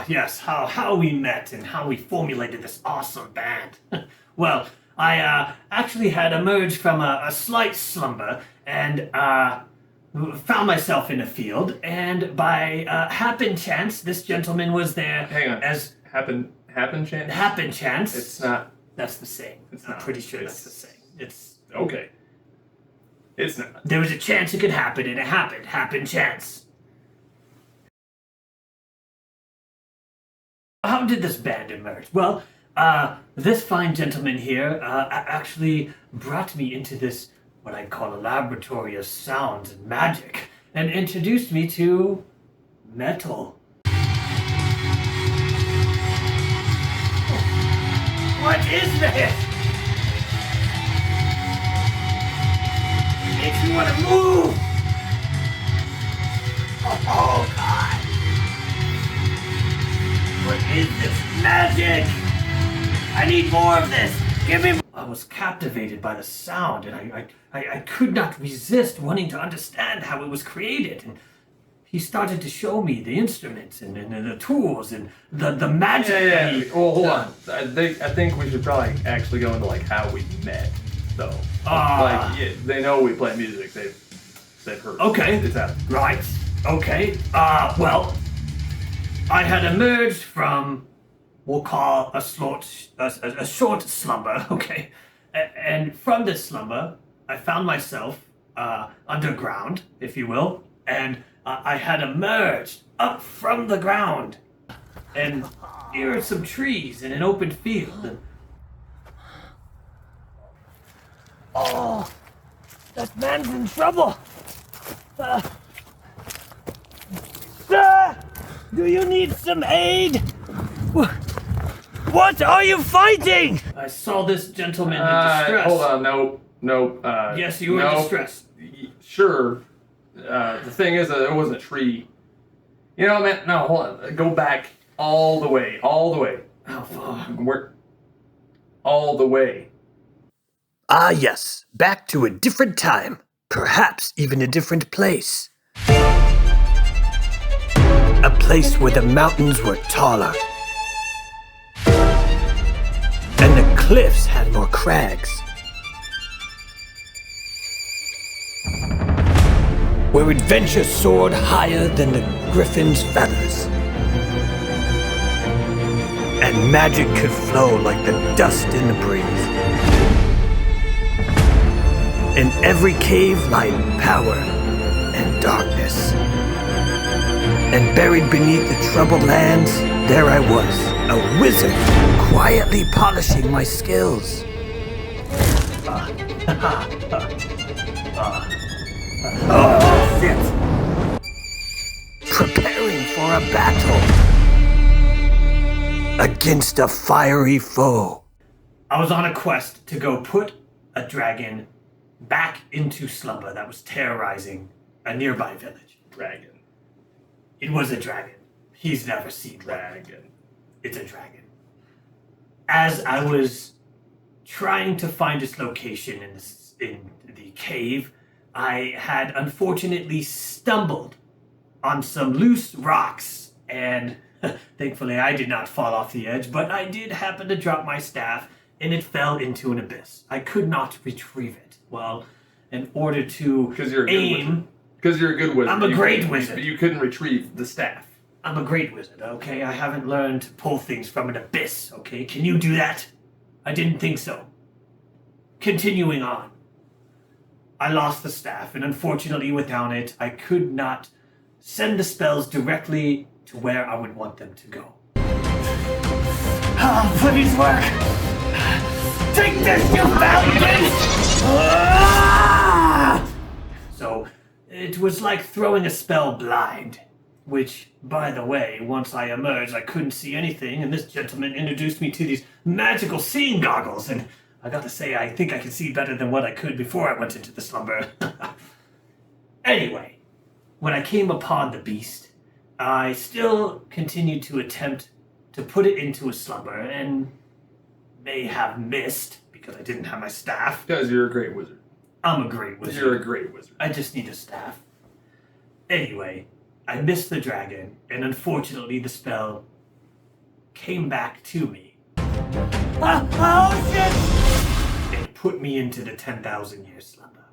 yes, how we met and how we formulated this awesome band. Well, I actually had emerged from a slight slumber and found myself in a field, and by Happenchance, this gentleman was there. Hang on. Happenchance? Happenchance. It's not. That's the saying. I'm pretty sure that's the saying. It's okay. It's not. There was a chance it could happen, and it happened. Happenchance. How did this band emerge? Well, this fine gentleman here actually brought me into this, what I call a laboratory of sounds and magic, and introduced me to metal. What is this? Makes me want to move! Oh, God! What is this magic? I need more of this! Give me... I was captivated by the sound, and I could not resist wanting to understand how it was created. And he started to show me the instruments and the tools and the magic. Yeah. Well, hold on. I think we should probably actually go into like how we met, though. They know we play music. They've heard. Okay. It's happening. Right. Okay. Well, I had emerged from, we'll call a short slumber. Okay. And from this slumber, I found myself underground, if you will, and I had emerged up from the ground, and here are some trees in an open field. And... oh, that man's in trouble. Sir, do you need some aid? What are you fighting? I saw this gentleman in distress. Hold on, nope. Yes, you were in distress. Sure. The thing is that it wasn't a tree. You know, man, no, hold on. Go back all the way. How far? We're all the way. Ah, yes. Back to a different time. Perhaps even a different place. A place where the mountains were taller. And the cliffs had more crags. Where adventure soared higher than the griffin's feathers. And magic could flow like the dust in the breeze. In every cave lied power and darkness. And buried beneath the troubled lands, there I was, a wizard, quietly polishing my skills. Oh, shit! Preparing for a battle against a fiery foe. I was on a quest to go put a dragon back into slumber that was terrorizing a nearby village. Dragon. It was a dragon. He's never seen Dragon. It's a dragon. As I was trying to find its location in the cave, I had unfortunately stumbled on some loose rocks, and thankfully I did not fall off the edge, but I did happen to drop my staff, and it fell into an abyss. I could not retrieve it. Well, in order to aim... Because you're a good wizard. I'm a great wizard. You couldn't retrieve the staff. I'm a great wizard, okay? I haven't learned to pull things from an abyss, okay? Can you do that? I didn't think so. Continuing on. I lost the staff, and unfortunately without it, I could not send the spells directly to where I would want them to go. Oh, please work! Take this, you falcon! So, it was like throwing a spell blind. Which, by the way, once I emerged, I couldn't see anything, and this gentleman introduced me to these magical seeing goggles, and I gotta say, I think I can see better than what I could before I went into the slumber. Anyway, when I came upon the beast, I still continued to attempt to put it into a slumber, and may have missed, because I didn't have my staff. Because you're a great wizard. I'm a great wizard. You're a great wizard. I just need a staff. Anyway, I missed the dragon, and unfortunately the spell came back to me. Oh shit! And put me into the 10,000-year slumber.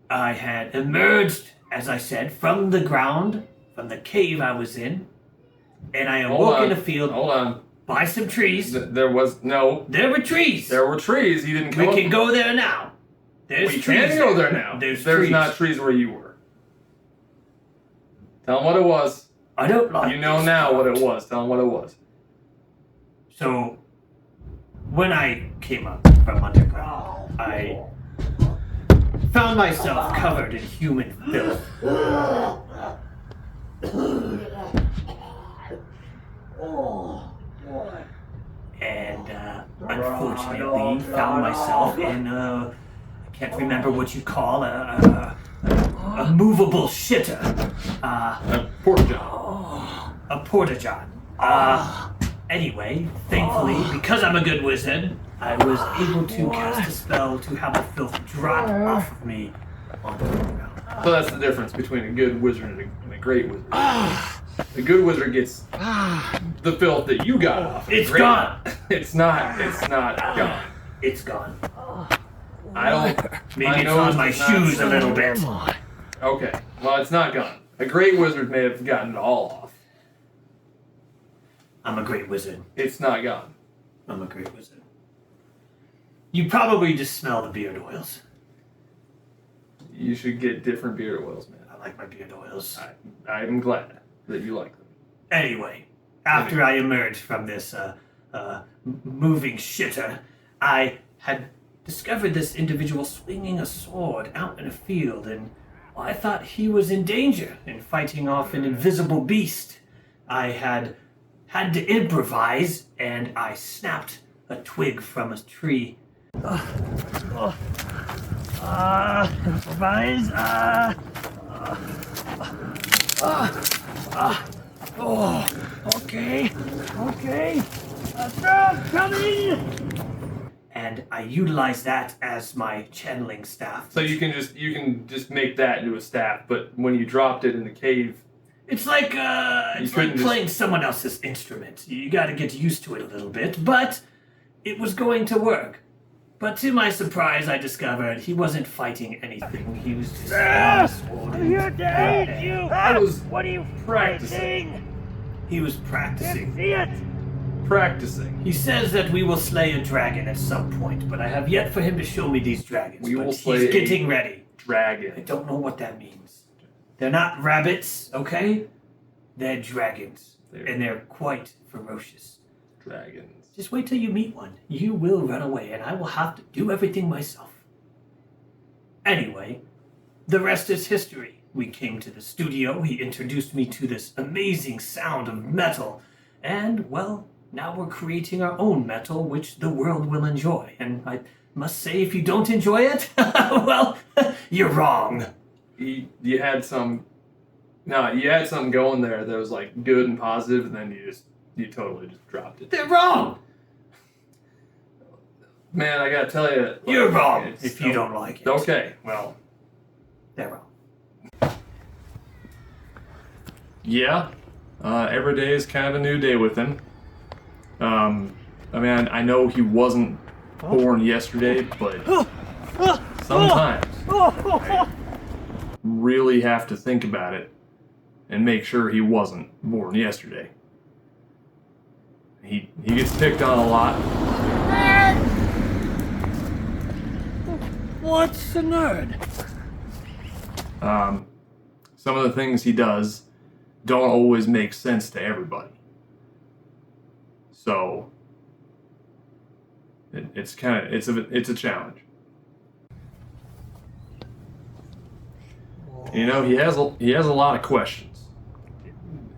I had emerged, as I said, from the ground, from the cave I was in, and I awoke in a field. Hold on. By some trees. There were trees. There were trees. You didn't come We can go there now. There's we trees can go there now. There's trees. trees. Not trees where you were. Tell them what it was. I don't like You know this now part. what it was. Tell them what it was. So, when I came up from underground, I found myself covered in human filth. And unfortunately found myself in I can't remember what you call a movable shitter. A porta-john. A porta-john. Anyway, thankfully, because I'm a good wizard, I was able to cast a spell to have the filth drop off of me onto the ground. So that's the difference between a good wizard and a great wizard. The good wizard gets the filth that you got off. It's gone. It's not gone. It's gone. I don't. Maybe my it's nose on my does not shoes a say- little bit. Okay. Well, it's not gone. A great wizard may have gotten it all off. I'm a great wizard. It's not gone. I'm a great wizard. You probably just smell the beard oils. You should get different beard oils, man. I like my beard oils. I'm glad that you like them. Anyway, after I emerged from this moving shitter, I had discovered this individual swinging a sword out in a field, and I thought he was in danger in fighting off an invisible beast. I had to improvise, and I snapped a twig from a tree. Improvise. Okay. Coming. And I utilized that as my channeling staff. So you can just make that into a staff, but when you dropped it in the cave, It's like couldn't just- playing someone else's instrument. You got to get used to it a little bit, but it was going to work. But to my surprise, I discovered he wasn't fighting anything. He was just You're dead, you! I was What are you practicing. He was practicing. See it? practicing. He says that we will slay a dragon at some point, but I have yet for him to show me these dragons. We but will he's slay a getting ready. I Dragon. don't know what that means. They're not rabbits, okay? They're dragons, and they're quite ferocious. Dragons. Just wait till you meet one. You will run away, and I will have to do everything myself. Anyway, the rest is history. We came to the studio, he introduced me to this amazing sound of metal, and, well, now we're creating our own metal, which the world will enjoy. And I must say, if you don't enjoy it, well, you're wrong. You had some. No, you had something going there that was like good and positive, and then you totally just dropped it. They're wrong. Man, I gotta tell you, You're wrong it's- if you don't like it. Okay, well, They're wrong. yeah. Every day is kind of a new day with him. I mean, I know he wasn't born yesterday, but sometimes I really have to think about it and make sure he wasn't born yesterday. He gets picked on a lot. What's a nerd? Some of the things he does don't always make sense to everybody. So it's a challenge. You know, he has a lot of questions,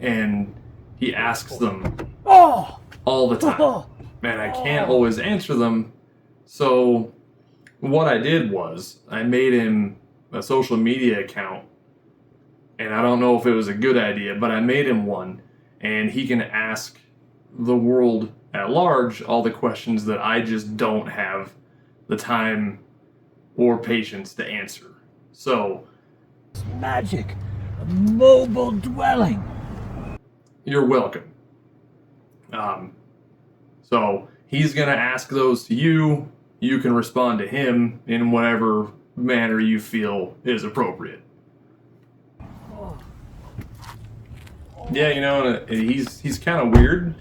and he asks them all the time, and I can't always answer them. So what I did was I made him a social media account, and I don't know if it was a good idea, but I made him one, and he can ask the world at large all the questions that I just don't have the time or patience to answer. So, It's magic. A mobile dwelling. you're welcome. So he's gonna ask those to you. You can respond to him in whatever manner you feel is appropriate. Yeah, you know, and he's kind of weird.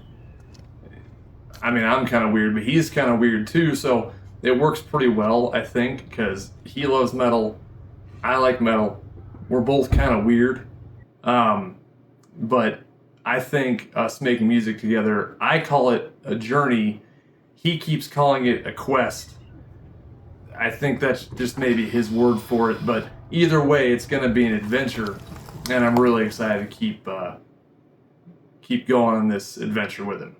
I mean, I'm kind of weird, but he's kind of weird too. So it works pretty well, I think, because he loves metal, I like metal. We're both kind of weird, but I think us making music together, I call it a journey. He keeps calling it a quest. I think that's just maybe his word for it, but either way, it's going to be an adventure, and I'm really excited to keep going on this adventure with him.